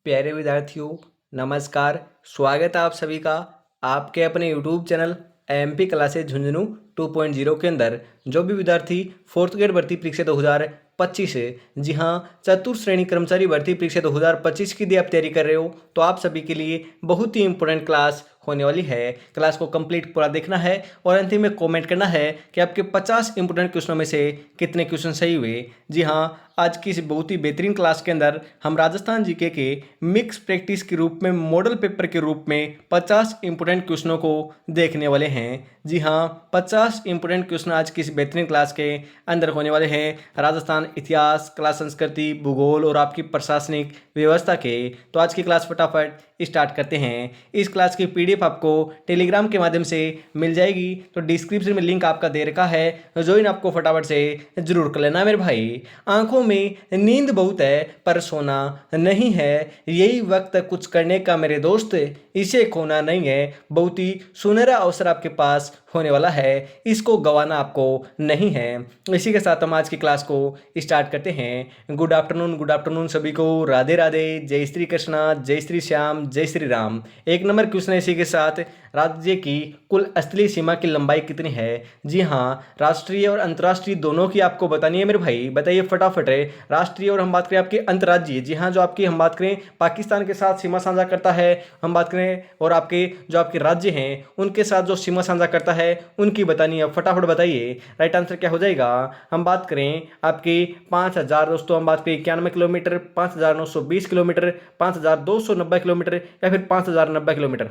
प्यारे विद्यार्थियों, नमस्कार। स्वागत है आप सभी का आपके अपने YouTube channel MP classes Jhunjhunu 2.0 के अंदर। जो भी विद्यार्थी फोर्थ ग्रेड भर्ती परीक्षा 2025 है, जी हाँ, चतुर्थ श्रेणी कर्मचारी भर्ती परीक्षा 2025 की यदि आप तैयारी कर रहे हो तो आप सभी के लिए बहुत ही इंपॉर्टेंट क्लास होने वाली है। क्लास को कंप्लीट पूरा देखना है और अंतिम में कमेंट करना है कि आपके 50 इंपॉर्टेंट क्वेश्चनों में से कितने क्वेश्चन सही हुए। जी हाँ, आज की इस बहुत ही बेहतरीन क्लास के अंदर हम राजस्थान जीके के मिक्स प्रैक्टिस के रूप में मॉडल पेपर के रूप में 50 इंपॉर्टेंट क्वेश्चनों को देखने वाले हैं। जी हाँ, 50 इंपॉर्टेंट क्वेश्चन आज की इस बेहतरीन क्लास के अंदर होने वाले हैं राजस्थान इतिहास, कला संस्कृति, भूगोल और आपकी प्रशासनिक व्यवस्था के। तो आज की क्लास फटाफट स्टार्ट करते हैं। इस क्लास की पीडीएफ आपको टेलीग्राम के माध्यम से मिल जाएगी, तो डिस्क्रिप्शन में लिंक आपका दे रखा है, ज्वाइन आपको फटाफट से जरूर कर लेना मेरे भाई। आंखों में नींद बहुत है पर सोना नहीं है, यही वक्त कुछ करने का मेरे दोस्त, इसे खोना नहीं है। बहुत ही सुनहरा अवसर आपके पास होने वाला है, इसको गंवाना आपको नहीं है। इसी के साथ हम आज की क्लास को स्टार्ट करते हैं। गुड आफ्टरनून सभी को। राधे राधे, जय श्री कृष्णा, जय श्री श्याम, जय श्री राम। एक नंबर क्वेश्चन है इसी के साथ, राज्य की कुल स्थलीय सीमा की लंबाई कितनी है? जी हाँ, राष्ट्रीय और अंतर्राष्ट्रीय दोनों की आपको बतानी है मेरे भाई। बताइए फटाफट है। राष्ट्रीय और हम बात करें आपके अंतर्राज्यीय, जी हाँ, जो आपकी हम बात करें पाकिस्तान के साथ सीमा साझा करता है, हम बात करें और आपके जो आपके राज्य हैं उनके साथ जो सीमा साझा करता है उनकी बतानी है। फटाफट बताइए राइट आंसर क्या हो जाएगा। हम बात करें आपकी 5000 दोस्तों, हम बात करें 91 किलोमीटर, 5920 किलोमीटर, 5290 किलोमीटर या फिर 5090 किलोमीटर।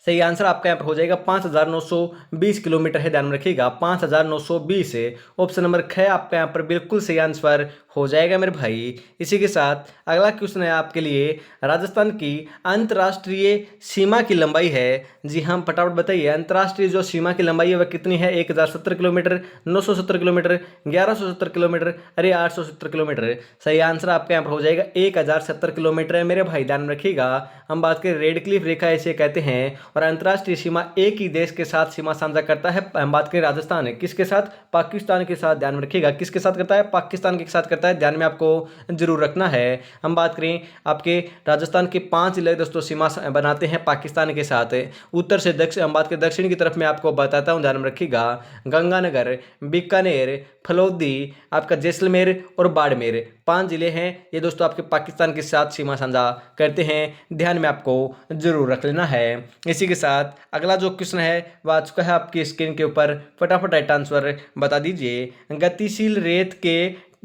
सही आंसर आपका यहाँ पर हो जाएगा 5920 किलोमीटर है, ध्यान में रखिएगा 5920 है। ऑप्शन नंबर ख आपका यहाँ पर बिल्कुल सही आंसर हो जाएगा मेरे भाई। इसी के साथ अगला क्वेश्चन है आपके लिए, राजस्थान की अंतर्राष्ट्रीय सीमा की लंबाई है। जी हाँ, फटाफट बताइए अंतर्राष्ट्रीय जो सीमा की लंबाई है वह कितनी है? 1070 किलोमीटर, 970 किलोमीटर, 1170 किलोमीटर, अरे 870 किलोमीटर। सही आंसर आपका यहाँ पर हो जाएगा 1070 किलोमीटर है मेरे भाई, ध्यान में रखिएगा। हम बात करें रेड क्लिफ रेखा इसे कहते हैं और अंतर्राष्ट्रीय सीमा एक ही देश के साथ सीमा साझा करता है। हम बात करें राजस्थान है किसके साथ? पाकिस्तान के साथ, ध्यान में रखिएगा। किसके साथ करता है? पाकिस्तान के साथ करता है, ध्यान में आपको जरूर रखना है। हम बात करें आपके राजस्थान के 5 जिले दोस्तों सीमा बनाते हैं पाकिस्तान के साथ। उत्तर से दक्षिण, हम बात करें दक्षिण की तरफ मैं आपको बताता हूँ, ध्यान में रखिएगा। गंगानगर, बीकानेर, फलौदी, आपका जैसलमेर और बाड़मेर 5 जिले हैं ये दोस्तों आपके पाकिस्तान के साथ सीमा साझा करते हैं, ध्यान में आपको जरूर रख लेना है। इसी के साथ अगला जो क्वेश्चन है वह आ चुका है आपकी स्क्रीन के ऊपर, फटाफट राइट आंसर बता दीजिए। गतिशील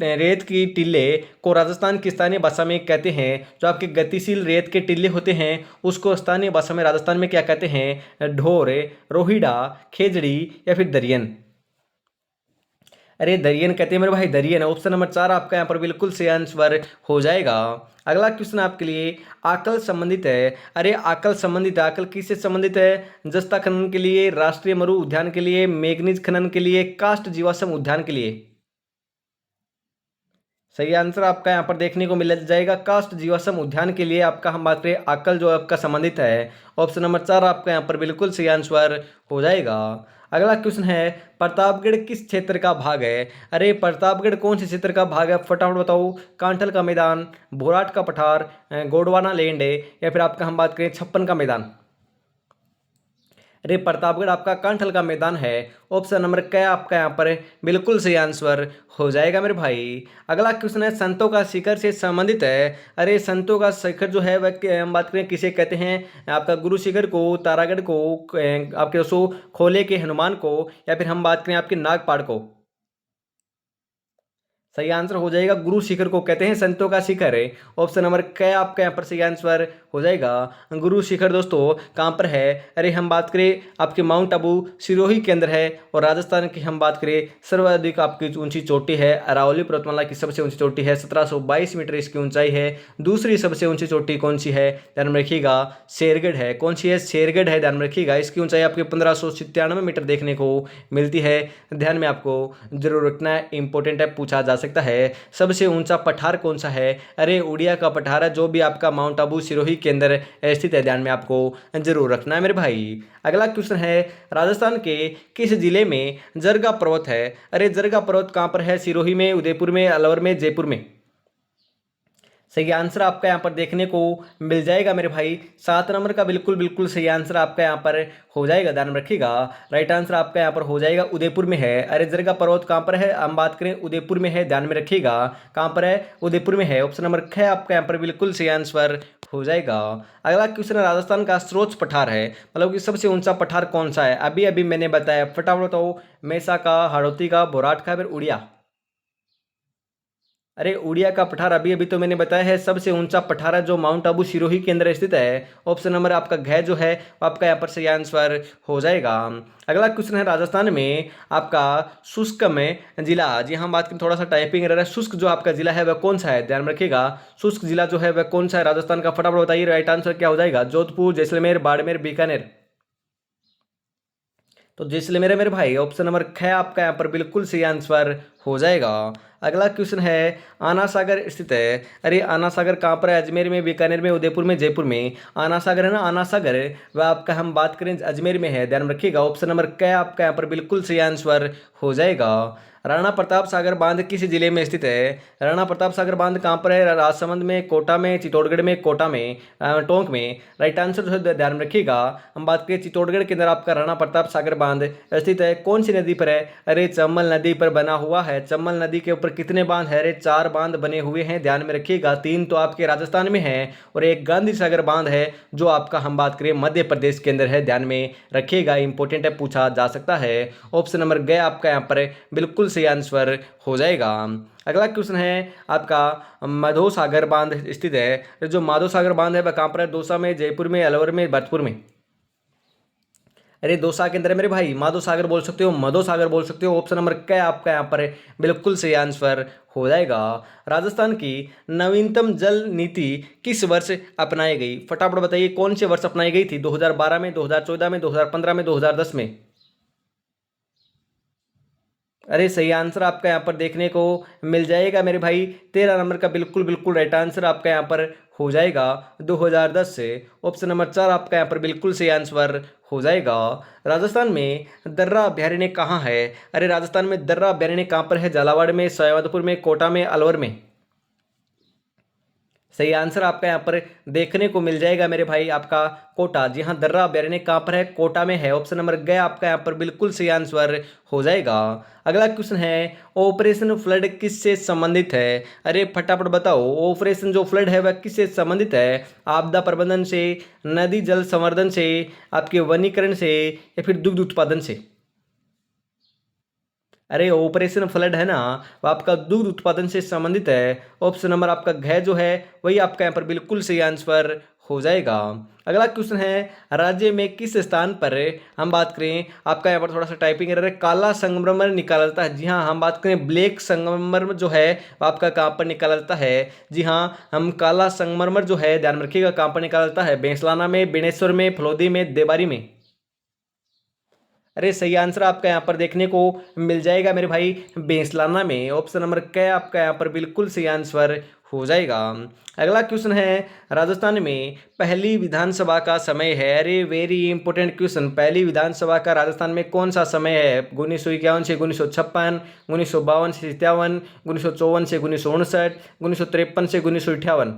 रेत की टीले को राजस्थान की स्थानीय भाषा में कहते हैं। जो आपके गतिशील रेत के टीले होते हैं उसको स्थानीय भाषा में राजस्थान में क्या कहते हैं? ढोर, रोहिड़ा, खेजड़ी या फिर दरियन। अरे दरियन कहते हैं मेरे भाई, दरियन। ऑप्शन नंबर 4 आपका यहाँ पर बिल्कुल सही आंसर हो जाएगा। अगला क्वेश्चन आपके लिए आकल संबंधित है। अरे आकल संबंधित, आकल किससे संबंधित है? जस्ता खनन के लिए, राष्ट्रीय मरु उद्यान के लिए, मैग्नीज खनन के लिए, कास्ट जीवाश्म उद्यान के लिए। सही आंसर आपका यहाँ पर देखने को मिल जाएगा कास्ट जीवाश्म उद्यान के लिए आपका हम बात करें आकल जो आपका संबंधित है। ऑप्शन नंबर 4 आपका यहाँ पर बिल्कुल सही आंसर हो जाएगा। अगला क्वेश्चन है, प्रतापगढ़ किस क्षेत्र का भाग है? अरे प्रतापगढ़ कौन से क्षेत्र का भाग है? फटाफट बताओ। कांठल का मैदान, भोराट का पठार, गोंडवाना लैंड है या फिर आपका हम बात करें छप्पन का मैदान। अरे प्रतापगढ़ आपका कांठल का मैदान है। ऑप्शन नंबर क्या आपका यहाँ पर बिल्कुल सही आंसर हो जाएगा मेरे भाई। अगला क्वेश्चन है, संतों का शिखर से संबंधित है। अरे संतों का शिखर जो है वह हम बात करें किसे कहते हैं? आपका गुरु शिखर को, तारागढ़ को, आपके दोस्तों खोले के हनुमान को या फिर हम बात करें आपके नागपाड़ को। सही आंसर हो जाएगा गुरु शिखर को कहते हैं संतों का शिखर है। ऑप्शन नंबर क्या आपका यहाँ पर सही आंसर हो जाएगा। गुरु शिखर दोस्तों कहाँ पर है? अरे हम बात करें आपके माउंट आबू सिरोही के अंदर है और राजस्थान की हम बात करें सर्वाधिक आपकी ऊंची चोटी है अरावली पर्वतमाला की सबसे ऊंची चोटी है, 1722 मीटर इसकी ऊंचाई है। दूसरी सबसे ऊंची चोटी कौन सी है? ध्यान में रखिएगा, शेरगढ़ है। कौन सी है? शेरगढ़ है, ध्यान में रखिएगा। इसकी ऊंचाई आपके 1597 मीटर देखने को मिलती है, ध्यान में आपको जरूर रखना है, इंपॉर्टेंट है, पूछा जा सकता है। सबसे ऊंचा पठार कौन सा है? अरे उड़िया का पठार है जो भी आपका माउंट आबू सिरोही के अंदर स्थित है, ध्यान में आपको जरूर रखना है मेरे भाई। अगला क्वेश्चन है, राजस्थान के किस जिले में जरगा पर्वत है? अरे जरगा पर्वत कहाँ पर है? सिरोही में, उदयपुर में, अलवर में, जयपुर में। सही आंसर आपका यहाँ पर देखने को मिल जाएगा मेरे भाई। 7 नंबर का बिल्कुल बिल्कुल सही आंसर आपका यहाँ पर हो जाएगा, ध्यान में रखिएगा। राइट आंसर आपका यहाँ पर हो जाएगा उदयपुर में है। अरे जरगा पर्वत कहाँ पर है, हम बात करें उदयपुर में है, ध्यान में रखिएगा। कहाँ पर है, उदयपुर में है। ऑप्शन नंबर ख आपका यहाँ पर बिल्कुल सही आंसर हो जाएगा। अगला क्वेश्चन है, राजस्थान का सर्वोच्च पठार है, मतलब कि सबसे ऊंचा पठार कौन सा है? अभी अभी मैंने बताया, फटाफट बताओ। मेसा का, हाड़ौती का, बोराट का, फिर उड़िया। अरे उड़िया का पठार अभी अभी तो मैंने बताया है, सबसे ऊंचा पठार है जो माउंट आबू सिरोही के अंदर स्थित है। ऑप्शन नंबर आपका घ जो है वो आपका यहाँ पर सही आंसर हो जाएगा। अगला क्वेश्चन है, राजस्थान में आपका शुष्क में जिला, जी हाँ बात करें थोड़ा सा टाइपिंग रहा है, शुष्क जो आपका जिला है वह कौन सा है, ध्यान में रखिएगा। शुष्क जिला जो है वह कौन सा है राजस्थान का, फटाफट बताइए। राइट आंसर क्या हो जाएगा? जोधपुर, जैसलमेर, बाड़मेर, बीकानेर। तो जैसलमेर है मेरे भाई। ऑप्शन नंबर ख आपका यहाँ पर बिल्कुल सही आंसर हो जाएगा। अगला क्वेश्चन है, आना सागर स्थित है। अरे आना सागर कहाँ पर है? अजमेर में, बीकानेर में, उदयपुर में, जयपुर में। आना सागर है ना, आना सागर वह आपका हम बात करें अजमेर में है, ध्यान में रखिएगा। ऑप्शन नंबर क आपका यहाँ पर बिल्कुल सही आंसर हो जाएगा। राणा प्रताप सागर बांध किस जिले में स्थित है? राणा प्रताप सागर बांध कहाँ पर है? राजसमंद में, कोटा में, चित्तौड़गढ़ में, कोटा में, टोंक में। राइट आंसर जो है ध्यान में रखिएगा। हम बात करें चित्तौड़गढ़ के अंदर आपका राणा प्रताप सागर बांध स्थित है। कौन सी नदी पर है? अरे चंबल नदी पर बना हुआ है। चंबल नदी के ऊपर कितने बांध है? अरे 4 बांध बने हुए हैं, ध्यान में रखिएगा। 3 तो आपके राजस्थान में है और एक गांधी सागर बांध है जो आपका हम बात करें मध्य प्रदेश के अंदर है, ध्यान में रखिएगा। इंपॉर्टेंट है, पूछा जा सकता है। ऑप्शन नंबर ग आपका यहाँ पर बिल्कुल सही आंसर हो जाएगा। अगला क्वेश्चन है आपका, माधो सागर बांध स्थित है। जो माधो सागर बांध है वह कहाँ पर है? दौसा में, जयपुर में, अलवर में, भरतपुर में। अरे दौसा के अंदर है मेरे भाई। माधो सागर बोल सकते हो, मधो सागर बोल सकते हो। ऑप्शन नंबर क्या आपका यहाँ पर है बिल्कुल सही आंसर हो जाएगा। राजस्थान की नवीनतम जल नीति किस वर्ष अपनाई गई? फटाफट बताइए, कौन से वर्ष अपनाई गई थी? 2012 में, 2014 में, 2015 में, 2010 में। अरे सही आंसर आपका यहाँ पर देखने को मिल जाएगा मेरे भाई। 13 नंबर का बिल्कुल बिल्कुल राइट आंसर आपका यहाँ पर हो जाएगा 2010 से। ऑप्शन नंबर 4 आपका यहाँ पर बिल्कुल सही आंसर हो जाएगा। राजस्थान में दर्रा अभ्यारण्य कहाँ है? अरे राजस्थान में दर्रा अभ्यारण्य कहाँ पर है? झालावाड़ में, सवाईमाधोपुर में, कोटा में, अलवर में। सही आंसर आपका यहाँ पर देखने को मिल जाएगा मेरे भाई, आपका कोटा। जी हाँ, दर्रा अभ्यारण्य कहाँ पर है? कोटा में है। ऑप्शन नंबर ग आपका यहाँ पर बिल्कुल सही आंसर हो जाएगा। अगला क्वेश्चन है, ऑपरेशन फ्लड किससे संबंधित है? अरे फटाफट बताओ, ऑपरेशन जो फ्लड है वह किससे संबंधित है? आपदा प्रबंधन से, नदी जल संवर्धन से, आपके वनीकरण से, या फिर दुग्ध उत्पादन से? अरे ऑपरेशन फ्लड है ना, वो आपका दूध उत्पादन से संबंधित है। ऑप्शन नंबर आपका घ जो है वही आपका यहाँ पर बिल्कुल सही आंसर हो जाएगा। अगला क्वेश्चन है, राज्य में किस स्थान पर हम बात करें, आपका यहाँ पर थोड़ा सा टाइपिंग एरर है, काला संगमरमर निकाला जाता है? जी हाँ, हम बात करें ब्लैक संगमरमर जो है वो आपका कहाँ पर निकाला जाता है? जी हाँ, हम काला संगमरमर जो है ध्यान में रखिएगा कहाँ पर निकाला जाता है? बेंसलाना में, बेणेश्वर में, फलोदी में, देबारी में। अरे सही आंसर आपका यहाँ पर देखने को मिल जाएगा मेरे भाई, बेंसलाना में। ऑप्शन नंबर क आपका यहाँ पर बिल्कुल सही आंसर हो जाएगा। अगला क्वेश्चन है, राजस्थान में पहली विधानसभा का समय है। अरे वेरी इंपॉर्टेंट क्वेश्चन, पहली विधानसभा का राजस्थान में कौन सा समय है? 1951 से 1956, 1952 से 57, 1954 से 1959, 1953 से 1958।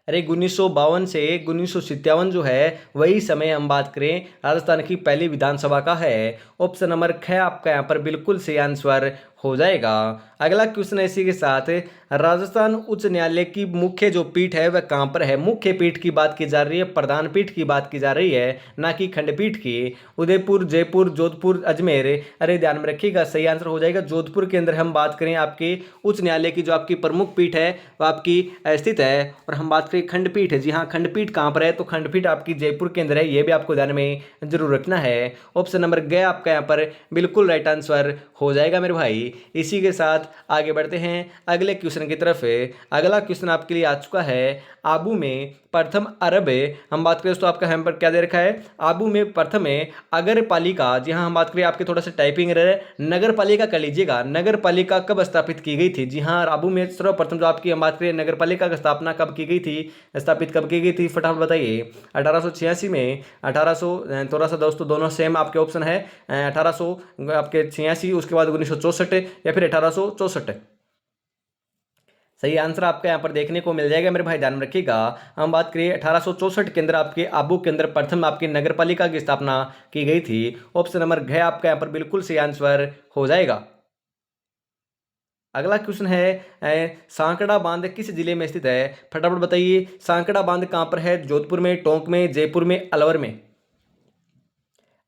अरे 1952 से 1957 जो है वही समय हम बात करें राजस्थान की पहली विधानसभा का है। ऑप्शन नंबर ख आपका यहाँ पर बिल्कुल सही आंसर हो जाएगा। अगला क्वेश्चन है इसी के साथ, राजस्थान उच्च न्यायालय की मुख्य जो पीठ है वह कहाँ पर है? मुख्य पीठ की बात की जा रही है, प्रधान पीठ की बात की जा रही है, ना कि खंडपीठ की। उदयपुर, जयपुर, जोधपुर, अजमेर। अरे ध्यान में रखिएगा, सही आंसर हो जाएगा जोधपुर के अंदर हम बात करें आपके उच्च न्यायालय की जो आपकी प्रमुख पीठ है वह आपकी स्थित है। और हम बात करें खंडपीठ है, जी हाँ खंडपीठ कहाँ पर है? तो खंडपीठ आपकी जयपुर के अंदर है, ये भी आपको ध्यान में जरूर रखना है। ऑप्शन नंबर ग आपका यहाँ पर बिल्कुल राइट आंसर हो जाएगा मेरे भाई। इसी के साथ आगे बढ़ते हैं अगले क्वेश्चन की तरफ। अगला क्वेश्चन आपके लिए आ चुका है, आबू में प्रथम अरब, हम बात करें तो आपका यहाँ पर क्या दे रखा है? आबू में प्रथम अगर पालिका। जी हाँ, हम बात करें आपके थोड़ा सा टाइपिंग एरर है, नगर पालिका कर लीजिएगा। नगर पालिका कब स्थापित की गई थी? जी हाँ, आबू में सर्वप्रथम जो आपकी हम बात करें नगर पालिका की स्थापना कब की गई थी, स्थापित कब की गई थी? फटाफट बताइए। 1886 में, 1800, थोड़ा सा दोस्तों दोनों सेम आपके ऑप्शन है। 1800 आपके 86, उसके बाद 1964 या फिर 1864। सही आंसर आपका यहाँ पर देखने को मिल जाएगा मेरे भाई, ध्यान में रखिएगा। हम बात करिए 1864 के अंदर आपके आबू के अंदर प्रथम आपकी नगर पालिका की स्थापना की गई थी। ऑप्शन नंबर घ आपका यहाँ पर बिल्कुल सही आंसर हो जाएगा। अगला क्वेश्चन है सांकड़ा बांध किस जिले में स्थित है? फटाफट बताइए, सांकड़ा बांध कहाँ पर है? जोधपुर में, टोंक में, जयपुर में, अलवर में?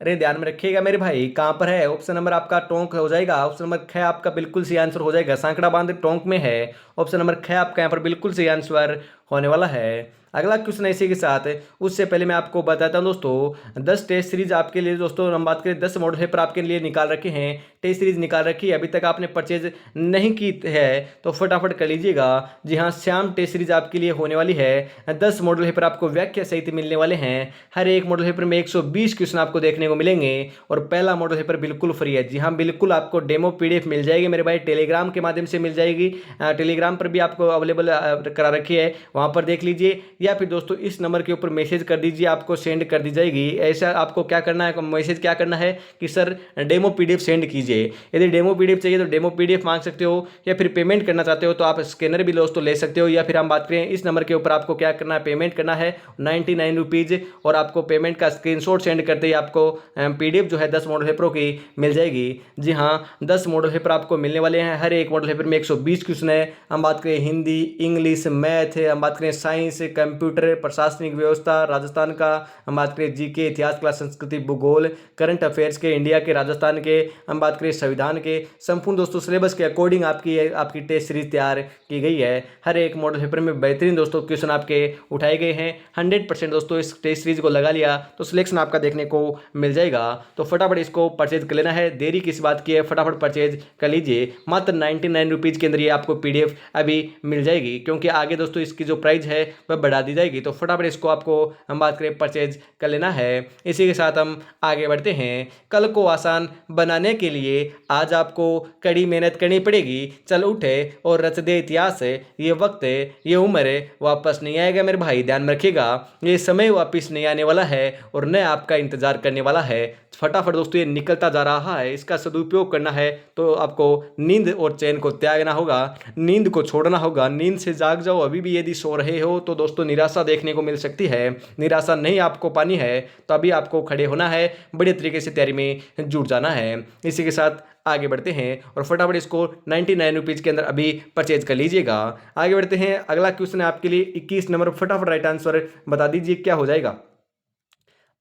अरे ध्यान में रखिएगा मेरे भाई, कहाँ पर है? ऑप्शन नंबर आपका टोंक हो जाएगा। ऑप्शन नंबर ख आपका बिल्कुल सही आंसर हो जाएगा। सांकड़ा बांध टोंक में है। ऑप्शन नंबर ख आपका यहाँ पर बिल्कुल सही आंसर होने वाला है। अगला क्वेश्चन इसी के साथ, उससे पहले मैं आपको बताता हूं दोस्तों, 10 टेस्ट सीरीज आपके लिए दोस्तों, हम बात करें 10 मॉडल पेपर आपके लिए निकाल रखे हैं। टेस्ट सीरीज निकाल रखी है, अभी तक आपने परचेज नहीं की है तो फटाफट कर लीजिएगा। जी हाँ, श्याम टेस्ट सीरीज आपके लिए होने वाली है। 10 मॉडल पेपर आपको व्याख्या सहित मिलने वाले हैं। हर एक मॉडल पेपर में 120 क्वेश्चन आपको देखने को मिलेंगे और पहला मॉडल पेपर बिल्कुल फ्री है। जी हाँ, बिल्कुल आपको डेमो पीडीएफ मिल जाएगी मेरे भाई, टेलीग्राम के माध्यम से मिल जाएगी। टेलीग्राम पर भी आपको अवेलेबल करा रखी है, वहाँ पर देख लीजिए, या फिर दोस्तों इस नंबर के ऊपर मैसेज कर दीजिए, आपको सेंड कर दी जाएगी। ऐसा आपको क्या करना है, मैसेज क्या करना है कि सर डेमो पीडीएफ सेंड कीजिए। यदि डेमो पीडीएफ चाहिए तो डेमो पीडीएफ मांग सकते हो, या फिर पेमेंट करना चाहते हो तो आप स्कैनर भी दोस्तों ले सकते हो। या फिर हम बात करें इस नंबर के ऊपर आपको क्या करना है, पेमेंट करना है 99 रुपीज़, और आपको पेमेंट का स्क्रीनशॉट सेंड करते ही आपको पीडीएफ जो है 10 मॉडल पेपरों की मिल जाएगी। जी हाँ, 10 मॉडल पेपर आपको मिलने वाले हैं। हर एक मॉडल पेपर में 120 क्वेश्चन है। हम बात करें हिंदी, इंग्लिश, मैथ, हम बात करें साइंस, कंप्यूटर, प्रशासनिक व्यवस्था, राजस्थान का, हम बात करें जीके, इतिहास, कला, संस्कृति, भूगोल, करंट अफेयर्स के, इंडिया के, राजस्थान के, हम बात करें संविधान के, संपूर्ण दोस्तों सिलेबस के अकॉर्डिंग आपकी टेस्ट सीरीज तैयार की गई है। हर एक मॉडल पेपर में बेहतरीन दोस्तों क्वेश्चन आपके उठाए गए हैं। 100% दोस्तों इस टेस्ट सीरीज को लगा लिया तो सिलेक्शन आपका देखने को मिल जाएगा। तो फटाफट इसको परचेज कर लेना है, देरी किस बात की है, फटाफट परचेज कर लीजिए। मात्र 99 रुपीज़ के अंदर ये आपको पीडीएफ अभी मिल जाएगी, क्योंकि आगे दोस्तों इसकी जो प्राइस है वह बढ़ा दी जाएगी। तो फटाफट इसको आपको हम बात करें परचेज कर लेना है। इसी के साथ हम आगे बढ़ते हैं। कल को आसान बनाने के लिए आज आपको कड़ी मेहनत करनी पड़ेगी। चल उठे और रच दे इतिहास, ये वक्त, ये उम्र वापस नहीं आएगा मेरे भाई, ध्यान में रखिएगा। ये समय वापस नहीं आने वाला है और न आपका इंतजार करने वाला है। फटाफट दोस्तों ये निकलता जा रहा है, इसका सदुपयोग करना है तो आपको नींद और चैन को त्यागना होगा, नींद को छोड़ना होगा। नींद से जाग जाओ, अभी भी यदि सो रहे हो तो दोस्तों निराशा देखने को मिल सकती है। निराशा नहीं आपको पानी है तो अभी आपको खड़े होना है, बड़े तरीके से तैयारी में जुट जाना है। इसी के साथ आगे बढ़ते हैं और फटाफट इसको 99 रुपीज़ के अंदर अभी परचेज कर लीजिएगा। आगे बढ़ते हैं, अगला क्वेश्चन है आपके लिए 21 नंबर। फटाफट राइट आंसर बता दीजिए क्या हो जाएगा।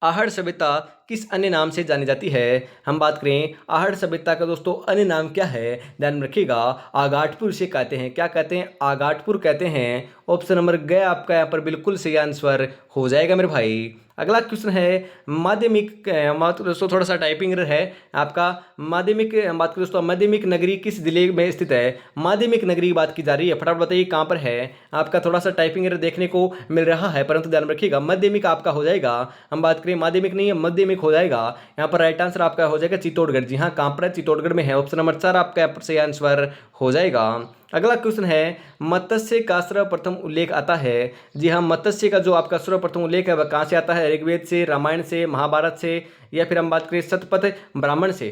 आहड़ सभ्यता किस अन्य नाम से जानी जाती है? हम बात करें आहड़ सभ्यता का दोस्तों अन्य नाम क्या है, ध्यान में रखिएगा। आगाटपुर से कहते हैं, क्या कहते हैं? आगाटपुर कहते हैं। ऑप्शन नंबर ग आपका यहाँ पर बिल्कुल सही आंसर हो जाएगा मेरे भाई। अगला क्वेश्चन है माध्यमिक, दोस्तों थोड़ा सा टाइपिंग एरर है आपका। माध्यमिक बात करें दोस्तों, माध्यमिक नगरी किस जिले में स्थित है? माध्यमिक नगरी की बात की जा रही है, फटाफट बताइए कहाँ पर है। आपका थोड़ा सा टाइपिंग एरर देखने को मिल रहा है, परंतु ध्यान रखिएगा माध्यमिक आपका हो जाएगा। हम बात करें माध्यमिक नहीं है, माध्यमिक हो जाएगा। यहाँ पर राइट आंसर आपका हो जाएगा चित्तौड़गढ़। जी हाँ, कहाँ पर है? चित्तौड़गढ़ में है। ऑप्शन नंबर 4 आपका यहाँ पर सही आंसर हो जाएगा। अगला क्वेश्चन है मत्स्य का सर्वप्रथम उल्लेख आता है। जी हाँ, मत्स्य का जो आपका सर्वप्रथम उल्लेख है वह कहाँ से आता है? ऋग्वेद से, रामायण से, महाभारत से, या फिर हम बात करें शतपथ ब्राह्मण से?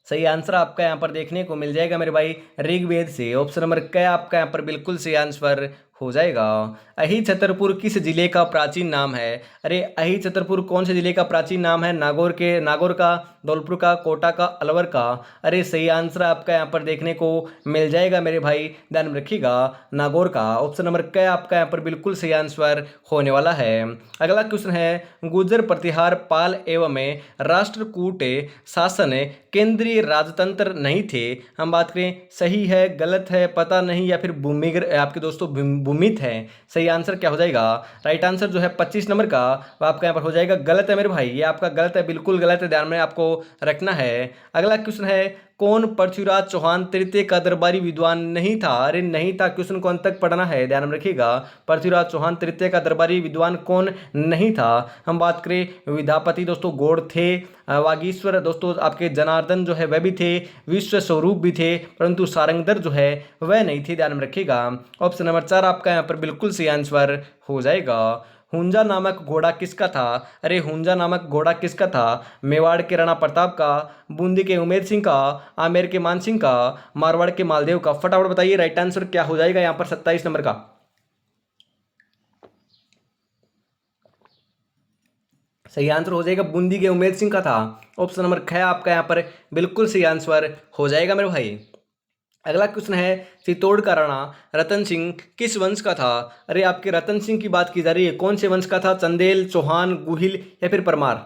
सही आंसर आपका यहाँ पर देखने को मिल जाएगा मेरे भाई, ऋग्वेद से। ऑप्शन नंबर क आपका यहाँ पर बिल्कुल सही आंसर हो जाएगा। अही छतरपुर किस जिले का प्राचीन नाम है? अरे अही छतरपुर कौन से जिले का प्राचीन नाम है? नागौर का, धौलपुर का, कोटा का, अलवर का? अरे सही आंसर आपका यहाँ पर देखने को मिल जाएगा मेरे भाई, ध्यान में रखिएगा, नागौर का। ऑप्शन नंबर क आपका यहाँ पर बिल्कुल सही आंसर होने वाला है। अगला क्वेश्चन है गुर्जर प्रतिहार पाल एवं राष्ट्रकूट शासन केंद्रीय राजतंत्र नहीं थे। हम बात करें सही है, गलत है, पता नहीं, या फिर भूमिगत आपके दोस्तों भूमित है। सही आंसर क्या हो जाएगा? राइट आंसर जो है 25 नंबर का वो आपका यहाँ पर हो जाएगा गलत है मेरे भाई, ये आपका गलत है, बिल्कुल गलत है, ध्यान में आपको रखना है। अगला क्वेश्चन है कौन पृथ्वीराज चौहान तृतीय का दरबारी विद्वान नहीं था? अरे नहीं था, क्वेश्चन को अंत तक पढ़ना है, ध्यान में रखिएगा। पृथ्वीराज चौहान तृतीय का दरबारी विद्वान कौन नहीं था? हम बात करें विद्यापति दोस्तों गौड़ थे, वागीश्वर दोस्तों आपके जनार्दन जो है वह भी थे, विश्व स्वरूप भी थे, परंतु सारंगधर जो है वह नहीं थे, ध्यान में रखिएगा। ऑप्शन नंबर 4 आपका यहाँ पर बिल्कुल सही आंसर हो जाएगा। हुंजा नामक घोड़ा किसका था? अरे हुंजा नामक घोड़ा किसका था? मेवाड़ के राणा प्रताप का, बूंदी के उमेर सिंह का, आमेर के मान सिंह का, मारवाड़ के मालदेव का। फटाफट बताइए राइट आंसर क्या हो जाएगा यहाँ पर 27 नंबर का। सही आंसर हो जाएगा बूंदी के उमेर सिंह का था। ऑप्शन नंबर ख आपका यहाँ पर बिल्कुल सही आंसर हो जाएगा मेरे भाई। अगला क्वेश्चन है, चित्तौड़ का राणा रतन सिंह किस वंश का था? अरे आपके रतन सिंह की बात की जा रही है, कौन से वंश का था? चंदेल, चौहान, गुहिल या फिर परमार?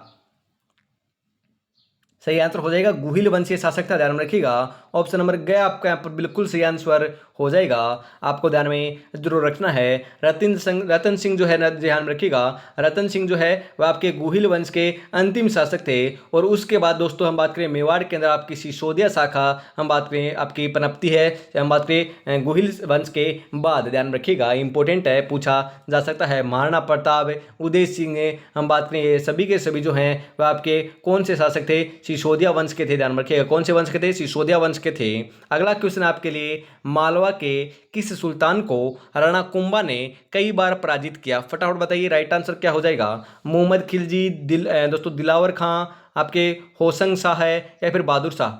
सही आंसर हो जाएगा गुहिल वंशीय शासक था, ध्यान में रखिएगा। ऑप्शन नंबर ग आपका यहाँ पर बिल्कुल सही आंसर हो जाएगा। आपको ध्यान में जरूर रखना है रतन सिंह जो है ध्यान में रखिएगा, रतन सिंह जो है वह आपके गुहिल वंश के अंतिम शासक थे। और उसके बाद दोस्तों हम बात करें मेवाड़ के अंदर आपकी सिसोदिया शाखा हम बात करें आपकी पनपती है, हम बात करें गुहिल वंश के बाद। ध्यान में रखिएगा, इंपॉर्टेंट है, पूछा जा सकता है। महाराणा प्रताप, उदय सिंह हम बात करें सभी के सभी जो हैं वह आपके कौन से शासक थे? सिसोदिया वंश के थे, ध्यान में रखिएगा। कौन से वंश के थे? सिसोदिया वंश के थे। अगला क्वेश्चन आपके लिए, मालवा के किस सुल्तान को राणा कुंभा ने कई बार पराजित किया? फटाफट बताइए राइट आंसर क्या हो जाएगा। मोहम्मद खिलजी, दोस्तों दिलावर खां, आपके होशंग शाह है या फिर बहादुर शाह?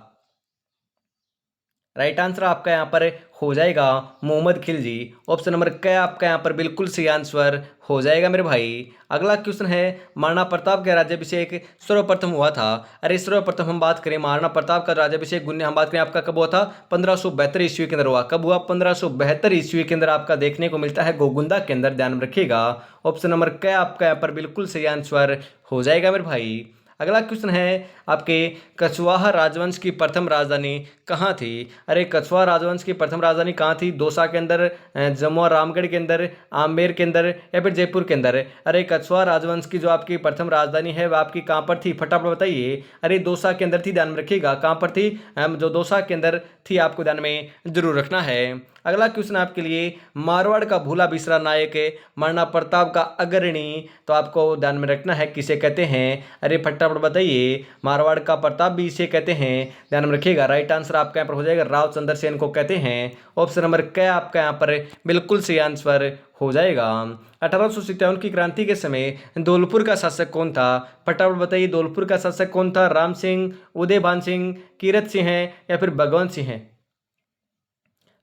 राइट आंसर आपका यहाँ पर हो जाएगा मोहम्मद खिलजी। ऑप्शन नंबर क आपका यहाँ पर बिल्कुल सही आंसर हो जाएगा मेरे भाई। अगला क्वेश्चन है, महाराणा प्रताप का राज्याभिषेक सर्वप्रथम हुआ था? अरे सर्वप्रथम हम बात करें महाराणा प्रताप का राज्याभिषेक हम बात करें आपका कब हुआ था? 1572 ईस्वी के अंदर हुआ। कब हुआ? 1572 ईस्वी के अंदर आपका देखने को मिलता है गोगुंदा के अंदर, ध्यान में रखिएगा। ऑप्शन नंबर क आपका यहाँ पर बिल्कुल सही आंसर हो जाएगा मेरे भाई। अगला क्वेश्चन है आपके, कछवाहा राजवंश की प्रथम राजधानी कहाँ थी? अरे कछवाहा राजवंश की प्रथम राजधानी कहाँ थी? दौसा के अंदर, जमुआ रामगढ़ के अंदर, आमेर के अंदर या फिर जयपुर के अंदर? अरे कछवाहा राजवंश की जो आपकी प्रथम राजधानी है वह आपकी कहाँ पर थी? फटाफट बताइए। अरे दौसा के अंदर थी, ध्यान में रखिएगा। कहाँ पर थी? जो दौसा के अंदर थी, आपको ध्यान में जरूर रखना है। अगला क्वेश्चन आपके लिए, मारवाड़ का भूला बिसरा नायक महाराणा प्रताप का अग्रणी, तो आपको ध्यान में रखना है किसे कहते हैं? अरे फटाफट बताइए। मारवाड़ का प्रताप भी इसे कहते हैं, ध्यान में रखिएगा। राइट आंसर आपका यहाँ पर हो जाएगा राव चंद्रसेन को कहते हैं। ऑप्शन नंबर क आपका यहाँ पर बिल्कुल सही आंसर हो जाएगा। 1857 की क्रांति के समय धौलपुर का शासक कौन था? फटाफट बताइए, धौलपुर का शासक कौन था? राम सिंह, उदयभान सिंह, कीरत सिंह है या फिर भगवंत सिंह है?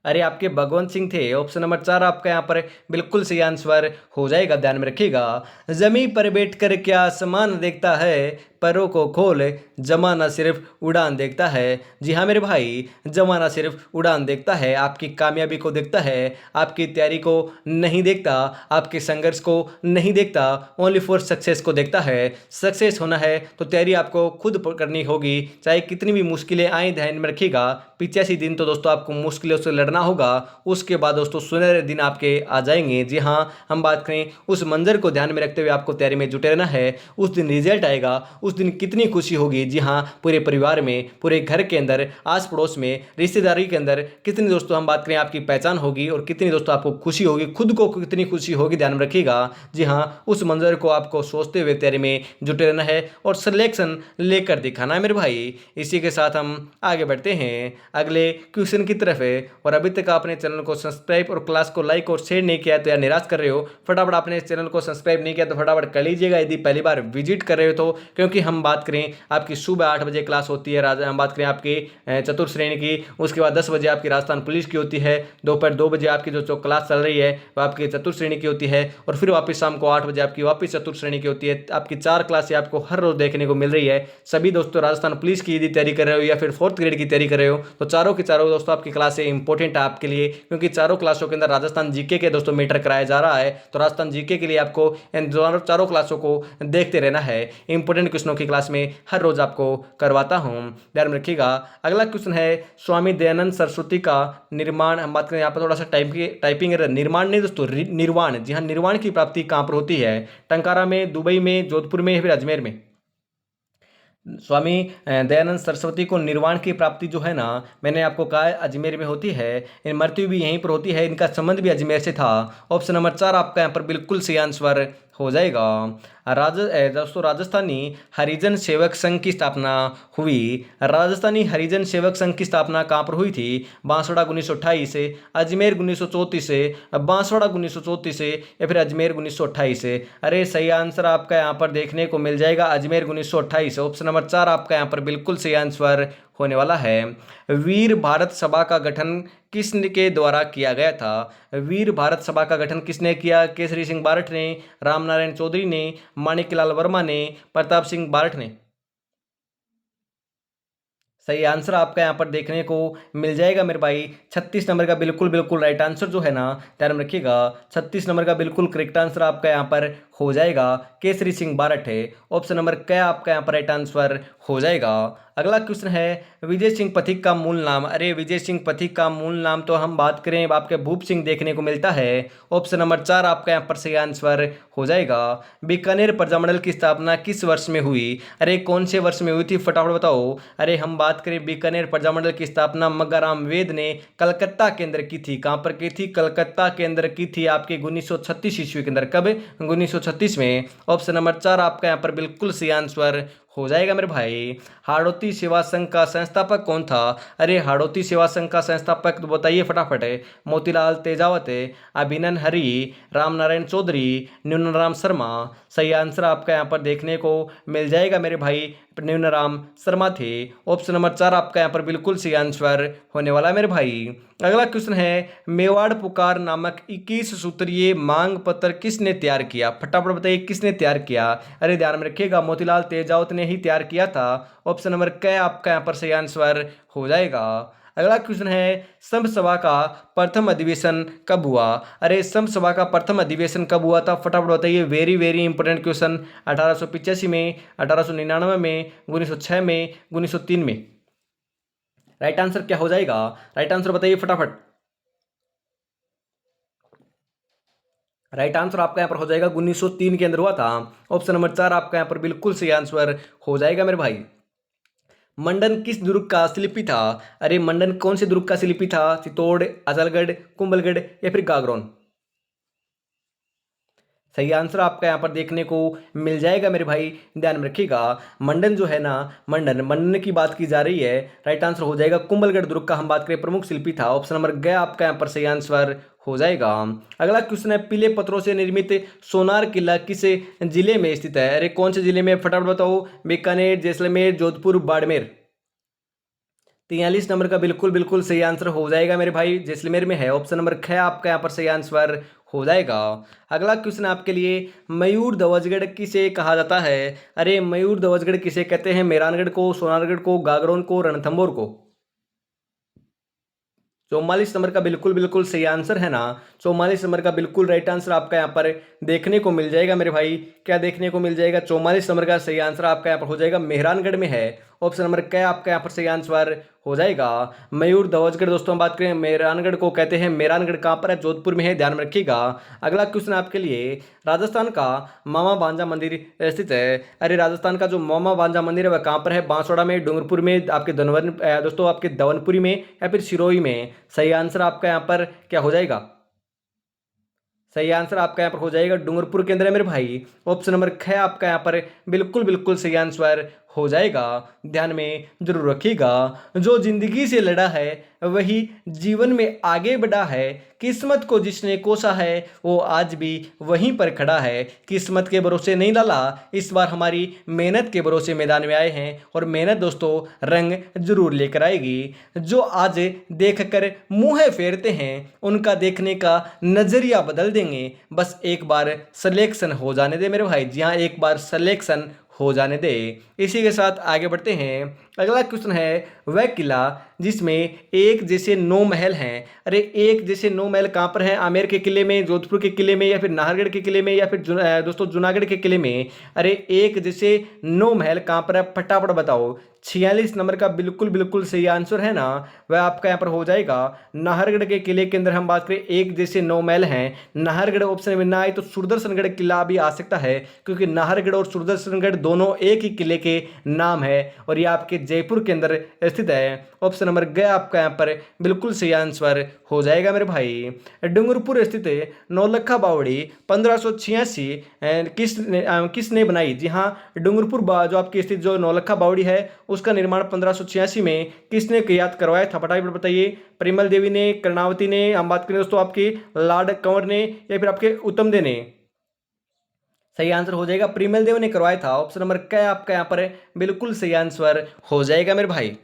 अरे आपके भगवंत सिंह थे। ऑप्शन नंबर 4 आपका यहाँ पर बिल्कुल सही आंसर हो जाएगा, ध्यान में रखिएगा। जमीन पर बैठकर क्या आसमान देखता है, परों को खोल जमाना सिर्फ उड़ान देखता है। जी हाँ मेरे भाई, जमाना सिर्फ उड़ान देखता है, आपकी कामयाबी को देखता है, आपकी तैयारी को नहीं देखता, आपके संघर्ष को नहीं देखता, ओनली फॉर सक्सेस को देखता है। सक्सेस होना है तो तैयारी आपको खुद करनी होगी, चाहे कितनी भी मुश्किलें आए, ध्यान में रखिएगा। 85 दिन तो दोस्तों आपको मुश्किलों से लड़ना होगा, उसके बाद दोस्तों सुनहरे दिन आपके आ जाएंगे। जी हाँ, हम बात करें उस मंजर को ध्यान में रखते हुए आपको तैयारी में जुटे रहना है। उस दिन रिजल्ट आएगा, उस दिन कितनी खुशी होगी। जी हाँ, पूरे परिवार में, पूरे घर के अंदर, आस पड़ोस में, रिश्तेदारी के अंदर कितनी दोस्तों हम बात करें आपकी पहचान होगी और कितनी दोस्तों आपको खुशी होगी, खुद को कितनी खुशी होगी, ध्यान में रखिएगा। जी हाँ, उस मंजर को आपको सोचते हुए तैयारी में जुटे रहना है और सिलेक्शन लेकर दिखाना है मेरे भाई। इसी के साथ हम आगे बढ़ते हैं अगले क्वेश्चन की तरफ है। और अभी तक आपने चैनल को सब्सक्राइब और क्लास को लाइक और शेयर नहीं किया तो यार निराश कर रहे हो, फटाफट आपने इस चैनल को सब्सक्राइब नहीं किया तो फटाफट कर लीजिएगा यदि पहली बार विजिट कर रहे हो तो। क्योंकि हम बात करें आपकी सुबह 8 बजे क्लास होती है, हम बात करें आपकी चतुर्थ श्रेणी की, उसके बाद 10 बजे आपकी राजस्थान पुलिस की होती है, दोपहर 2 बजे आपकी जो क्लास चल रही है वह आपकी चतुर्थ श्रेणी की होती है, और फिर वापस शाम को 8 बजे आपकी वापस चतुर्थ श्रेणी की होती है। आपकी 4 क्लासें आपको हर रोज देखने को मिल रही है। सभी दोस्तों राजस्थान पुलिस की यदि तैयारी कर रहे हो या फिर 4th ग्रेड की तैयारी कर रहे हो तो चारों के चारों दोस्तों आपकी क्लासें इंपॉर्टेंट है आपके लिए, क्योंकि चारों क्लासों के अंदर राजस्थान जीके के दोस्तों मीटर कराया जा रहा है। तो राजस्थान जीके के लिए आपको इन चारों क्लासों को देखते रहना है। इंपॉर्टेंट क्वेश्चनों की क्लास में हर रोज आपको करवाता हूं, ध्यान में रखिएगा। अगला क्वेश्चन है, स्वामी दयानंद सरस्वती का निर्माण, हम बात करें यहाँ पर थोड़ा सा टाइपिंग निर्माण नहीं दोस्तों, निर्वाण, जी हाँ, निर्वाण की प्राप्ति कहाँ पर होती है? टंकारा में, दुबई में, जोधपुर में या फिर अजमेर में? स्वामी दयानंद सरस्वती को निर्वाण की प्राप्ति जो है ना, मैंने आपको कहा है अजमेर में होती है, इन मृत्यु भी यहीं पर होती है, इनका संबंध भी अजमेर से था। ऑप्शन नंबर 4 आपका यहाँ पर बिल्कुल सही आंसर हो जाएगा। दोस्तों राजस्थानी हरिजन सेवक संघ की स्थापना हुई। राजस्थानी हरिजन सेवक संघ की स्थापना कहाँ पर हुई थी? बांसवाड़ा 1928 से, अजमेर 1934 से, बांसवाड़ा 1934 से या फिर अजमेर 1928 से। अरे सही आंसर आपका यहाँ पर देखने को मिल जाएगा अजमेर 1928। ऑप्शन नंबर 4 आपका यहाँ पर बिल्कुल सही आंसर होने वाला है। वीर भारत सभा का गठन किसने के द्वारा किया गया था? वीर भारत सभा का गठन किसने किया? केसरी सिंह बारठ ने, रामनारायण चौधरी ने, माणिकलाल वर्मा ने, प्रताप सिंह बारठ ने। सही आंसर आपका यहाँ पर देखने को मिल जाएगा मेरे भाई 36 नंबर का बिल्कुल बिल्कुल राइट आंसर जो है ना, ध्यान में रखिएगा 36 नंबर का बिल्कुल करेक्ट आंसर आपका यहाँ पर हो जाएगा केसरी सिंह बारठ है। ऑप्शन नंबर क्या आपका यहाँ पर राइट आंसर हो जाएगा। अगला क्वेश्चन है विजय सिंह पथिक का मूल नाम। अरे विजय सिंह पथिक का मूल नाम तो हम बात करें आपके भूप सिंह देखने को मिलता है। ऑप्शन नंबर 4 आपका यहाँ पर सही आंसर हो जाएगा। बीकानेर प्रजामंडल की स्थापना किस वर्ष में हुई? अरे कौन से वर्ष में हुई थी फटाफट बताओ। अरे हम बात करें बीकानेर प्रजामंडल की स्थापना मग्गाराम वेद ने कलकत्ता केंद्र की थी। कहाँ पर की थी? कलकत्ता केंद्र की थी आपके 1936 ईस्वी के अंदर। कब? 1936 में। ऑप्शन नंबर 4 आपका यहाँ पर बिल्कुल सही आंसर हो जाएगा मेरे भाई। हाड़ौती सेवा संघ का संस्थापक कौन था? अरे हाड़ौती सेवा संघ का संस्थापक तो बताइए फटाफट है। मोतीलाल तेजावत, अभिनन हरि, रामनारायण चौधरी, न्यूनराम शर्मा। सही आंसर आपका यहाँ पर देखने को मिल जाएगा मेरे भाई न्यूनराम शर्मा थे। ऑप्शन नंबर 4 आपका यहाँ पर बिल्कुल सही आंसर होने वाला है मेरे भाई। अगला क्वेश्चन है मेवाड़ पुकार नामक 21 सूत्रीय मांग पत्र किसने तैयार किया? फटाफट बताइए किसने तैयार किया? अरे ध्यान में रखिएगा मोतीलाल तेजावत ने ही तैयार किया था। ऑप्शन नंबर क्या आपका यहाँ पर सही आंसर हो जाएगा। अगला क्वेश्चन है संघ सभा का प्रथम अधिवेशन कब हुआ? अरे संघ सभा का प्रथम अधिवेशन कब हुआ था? फटाफट बताइए। Very very important question. 1885 में, 1899 में, 1906 में, 1903 में। राइट आंसर क्या हो जाएगा? राइट आंसर बताइए फटाफट। राइट आंसर आपका यहाँ पर हो जाएगा 1903 के अंदर हुआ था। ऑप्शन नंबर 4 आपका यहाँ पर बिल्कुल सही आंसर हो जाएगा मेरे भाई। मंडन किस दुर्ग का शिल्पी था? अरे मंडन कौन से दुर्ग का शिल्पी था? चित्तौड़, अजलगढ़, कुंभलगढ़ या फिर गागरोन? सही आंसर आपका यहाँ पर देखने को मिल जाएगा मेरे भाई। ध्यान में रखिएगा मंडन जो है ना, मंडन मंडन की बात की जा रही है। राइट आंसर हो जाएगा कुंभलगढ़ दुर्ग का हम बात करें प्रमुख शिल्पी था। ऑप्शन नंबर गया आपका यहाँ पर सही आंसर हो जाएगा। अगला क्वेश्चन है पीले पत्थरों से निर्मित सोनार किला किस जिले में स्थित है? अरे कौन से जिले में? फटाफट बताओ। बीकानेर, जैसलमेर, जोधपुर, बाड़मेर। 43 नंबर का बिल्कुल बिल्कुल सही आंसर हो जाएगा मेरे भाई, जैसलमेर में है। ऑप्शन नंबर 6 आपका यहाँ पर सही आंसर हो जाएगा। अगला क्वेश्चन आपके लिए मयूर ध्वजगढ़ किसे कहा जाता है? अरे मयूर ध्वजगढ़ किसे कहते हैं? मेहरानगढ़ को, सोनारगढ़ को, गागरोन को, रणथंभौर को? 44 नंबर का बिल्कुल बिल्कुल सही आंसर है ना। 44 नंबर का बिल्कुल राइट आंसर आपका यहाँ पर देखने को मिल जाएगा मेरे भाई। क्या देखने को मिल जाएगा? 44 नंबर का सही आंसर आपका यहाँ पर हो जाएगा मेहरानगढ़ में है। ऑप्शन नंबर क्या आपका यहाँ पर सही आंसर हो जाएगा? मयूर ध्वजगढ़ दोस्तों हम बात करें मेहरानगढ़ को कहते हैं। मेहरानगढ़ कहाँ पर है? जोधपुर में है, ध्यान में रखिएगा। अगला क्वेश्चन आपके लिए राजस्थान का मामा भांजा मंदिर स्थित है। अरे राजस्थान का जो मामा भांजा मंदिर है वह कहाँ पर है? बांसवाड़ा में, डूंगरपुर में, आपके धनवन दोस्तों आपके धवनपुरी में या फिर सिरोही में? सही आंसर आपका यहाँ पर क्या हो जाएगा? सही आंसर आपका यहाँ पर हो जाएगा डूंगरपुर के अंदर है मेरे भाई। ऑप्शन नंबर 6 आपका यहाँ पर बिल्कुल बिल्कुल सही आंसर हो जाएगा। ध्यान में जरूर रखिएगा जो जिंदगी से लड़ा है वही जीवन में आगे बढ़ा है। किस्मत को जिसने कोसा है वो आज भी वहीं पर खड़ा है। किस्मत के भरोसे नहीं लाला, इस बार हमारी मेहनत के भरोसे मैदान में आए हैं और मेहनत दोस्तों रंग जरूर लेकर आएगी। जो आज देख कर मुंह फेरते हैं उनका देखने का नजरिया बदल देंगे। बस एक बार सिलेक्शन हो जाने दे मेरे भाई। जी हाँ, एक बार सिलेक्शन हो जाने दे। इसी के साथ आगे बढ़ते हैं। अगला क्वेश्चन है वह किला जिसमें एक जैसे 9 महल हैं। अरे एक जैसे 9 महल कहाँ पर हैं? आमेर के किले में, जोधपुर के किले में या फिर नाहरगढ़ के किले में या फिर दोस्तों जूनागढ़ के किले में? अरे एक जैसे 9 महल कहाँ पर है? फटाफट बताओ। 46 नंबर का बिल्कुल बिल्कुल सही आंसर है ना, वह आपका यहाँ पर हो जाएगा नाहरगढ़ के किले के अंदर। हम बात करें एक जैसे 9 महल हैं, नाहरगढ़ ऑप्शन में ना आए तो सुदर्शनगढ़ किला भी आ सकता है, क्योंकि नाहरगढ़ और सुदर्शनगढ़ दोनों एक ही किले के नाम है और ये आपके जयपुर के अंदर स्थित है। ऑप्शन नंबर ग आपका यहाँ पर बिल्कुल सही आंसर हो जाएगा मेरे भाई। डूंगरपुर स्थित नौलखा बावड़ी 1586 किसने बनाई? जी हाँ, डूंगरपुर जो आपकी स्थित जो नौलखा बावड़ी है उसका निर्माण 1586 में किसने किया करवाया था? फटाफट बताइए। परिमल देवी ने, कर्णावती ने, हम बात करें दोस्तों आपके लॉर्ड कंवर ने या फिर आपके उत्तमदेव ने? सही आंसर हो जाएगा परिमल देव ने करवाया था। ऑप्शन नंबर क्या आपका यहाँ पर बिल्कुल सही आंसर हो जाएगा मेरे भाई।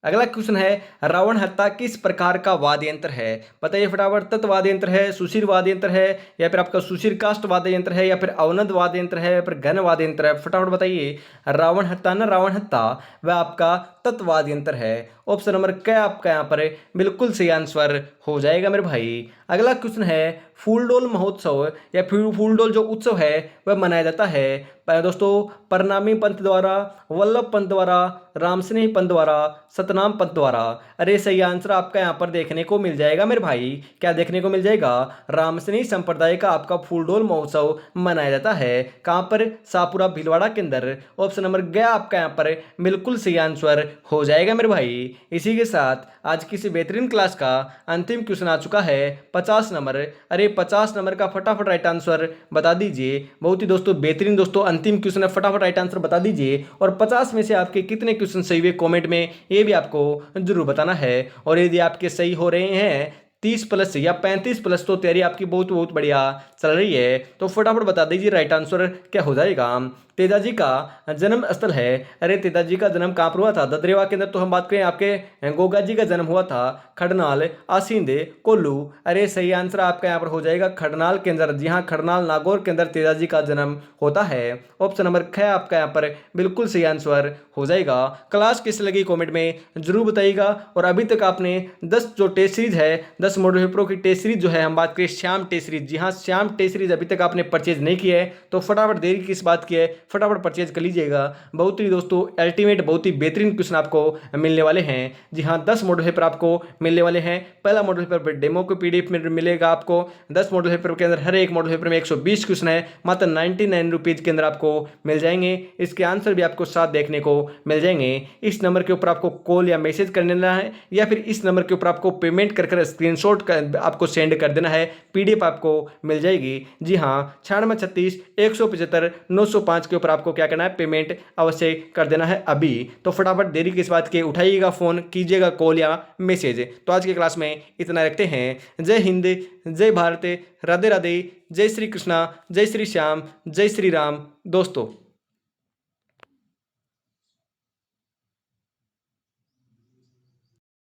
अगला क्वेश्चन है, रावण हत्ता किस प्रकार का वाद्य यंत्र है? बताइए फटाफट। तत् वाद्य यंत्र है, सुशिर वाद्य यंत्र है या फिर आपका सुशिर काष्ठ वाद्य यंत्र है या फिर अवनद वाद्य यंत्र है या फिर घन वाद्य यंत्र है? फटाफट बताइए। रावण हत्ता ना, रावण हत्ता वह आपका तत् वाद्य यंत्र है। ऑप्शन नंबर क्या आपका यहाँ पर बिल्कुल सही आंसर हो जाएगा मेरे भाई। अगला क्वेश्चन है, फूलडोल महोत्सव या फिर फूलडोल जो उत्सव है वह मनाया जाता है दोस्तों परनामी पंथ द्वारा, वल्लभ पंथ द्वारा, रामस्नेह पंथ द्वारा, सतनाम पंथ द्वारा? अरे सही आंसर आपका यहाँ पर देखने को मिल जाएगा मेरे भाई। क्या देखने को मिल जाएगा? रामस्नेह संप्रदाय का आपका फूलडोल महोत्सव मनाया जाता है। कहाँ पर? शाहपुरा भीलवाड़ा के अंदर। ऑप्शन नंबर गया आपका यहाँ पर बिल्कुल सही आंसर हो जाएगा मेरे भाई। इसी के साथ आज की इस बेहतरीन क्लास का अंतिम क्वेश्चन आ चुका है 50 नंबर। अरे 50 नंबर का फटाफट राइट आंसर बता दीजिए। बहुत ही दोस्तों बेहतरीन दोस्तों अंतिम क्वेश्चन है, फटाफट राइट आंसर बता दीजिए। और 50 में से आपके कितने क्वेश्चन सही हुए कमेंट में ये भी आपको जरूर बताना है। और यदि आपके सही हो रहे हैं 30 प्लस या 35 प्लस तो तैयारी आपकी बहुत बहुत बढ़िया चल रही है, तो फटाफट बता दीजिए राइट आंसर क्या हो जाएगा। तेजाजी का जन्म स्थल है। अरे तेजाजी का जन्म कहाँ पर हुआ था? ददरेवा के अंदर। तो हम बात करें आपके गोगा जी का जन्म हुआ था खडनाल, आसींदे, कोल्लू। अरे सही आंसर आपका यहाँ पर हो जाएगा खडनाल के अंदर। जी हाँ, खडनाल नागौर के अंदर तेजाजी का जन्म होता है। ऑप्शन नंबर ख आपका यहाँ पर बिल्कुल सही आंसर हो जाएगा। क्लास कैसे लगी कमेंट में जरूर बताइएगा। और अभी तक आपने 10 जो टेस्ट सीरीज है, 10 मॉडल पेपरों की टेस्ट सीरीज जो है, हम बात करें श्याम टेस्ट सीरीज, जी हाँ श्याम टेस्ट सीरीज अभी तक आपने परचेज नहीं किया है तो फटाफट देरी किस बात की है, फटाफट परचेज कर लीजिएगा। बहुत ही दोस्तों अल्टीमेट, बहुत ही बेहतरीन क्वेश्चन आपको मिलने वाले हैं। जी हाँ, 10 मॉडल पेपर आपको मिलने वाले हैं। पहला मॉडल पेपर डेमो को पीडीएफ में मिलेगा आपको। 10 मॉडल पेपर के अंदर हर एक मॉडल पेपर में 120 क्वेश्चन है, मात्र 99 रुपीज के अंदर आपको मिल जाएंगे। इसके आंसर भी आपको साथ देखने को मिल जाएंगे। इस नंबर के ऊपर आपको कॉल या मैसेज कर देना है या फिर इस नंबर के ऊपर आपको पेमेंट कर स्क्रीनशॉट आपको सेंड कर देना है, पीडीएफ आपको मिल जाएगी। जी हाँ, 9636 175 905 के ऊपर आपको क्या करना है, पेमेंट अवश्य कर देना है अभी। तो फटाफट देरी किस बात के, उठाइएगा फोन, कीजिएगा कॉल या मैसेज। तो आज की क्लास में इतना रखते हैं। जय हिंद, जय भारत, राधे राधे, जय श्री कृष्णा, जय श्री श्याम, जय श्री राम दोस्तों।